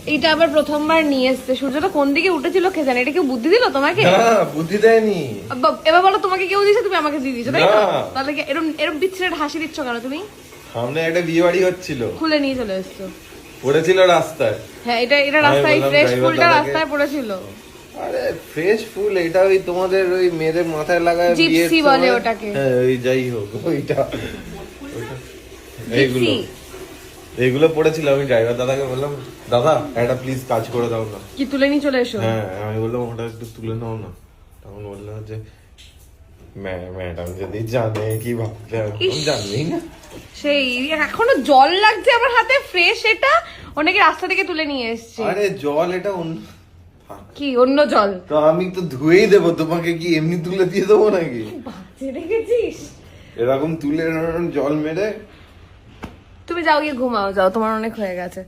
এটা আবার প্রথমবার নিয়ে এসছে। সূর্যটা কোন দিকে উঠেছিল কে জানে, এটা কেউ বুদ্ধি দিল তোমাকে? না বুদ্ধি দেয়নি। এবার বলো তোমাকে কেউ দিয়েছে, তুমি আমাকে দিয়ে দিয়েছো তাই তো? না। তাহলে কি এরকম এরকম বিচ্ছিন্ন হাসি দিচ্ছ কেন তুমি? সামনে একটা বিয়ে বাড়ি হচ্ছিল, খুলে নিয়ে চলে এসছো। পড়েছিল রাস্তায়। হ্যাঁ এটা আমি রাস্তায় বললাম ফ্রেশ driver ফুলটা দাদাকে- রাস্তায় পড়েছিল। আরে ফ্রেশ ফুল, এটা ওই তোমাদের ওই মেয়েদের মাথায় লাগায় জিপসি বিয়ের সময়। বলে ওটাকে। হ্যাঁ ওই যাই হোক ওইটা এইগুলো জিপসি। এইগুলো পড়েছিল। আমি ড্রাইভার দাদাকে বললাম, দাদা একটা প্লিজ কাজ করে দাও না। কি তুলে নিয়ে চলে এসো? হ্যাঁ আমি বললাম ওটা একটু তুলে নাও না। তখন বললাম যে ম্যাডাম যদি জানে কি ভাবতে, ইস। জানবেই না। সেই এখনো জল লাগছে আমার হাতে, ফ্রেশ এটা অনেকে রাস্তা থেকে তুলে নিয়ে এসছে। আরে জল এটা অন্য, কি অন্য জল? তো আমি তো ধুয়েই দেবো, তোমাকে কি এমনি তুলে দিয়ে দেবো নাকি? বাচ্চা রেখেছিস? এরকম তুলে জল মেরে। তুমি যাও গিয়ে ঘুমাও, যাও, তোমার অনেক হয়ে গেছে।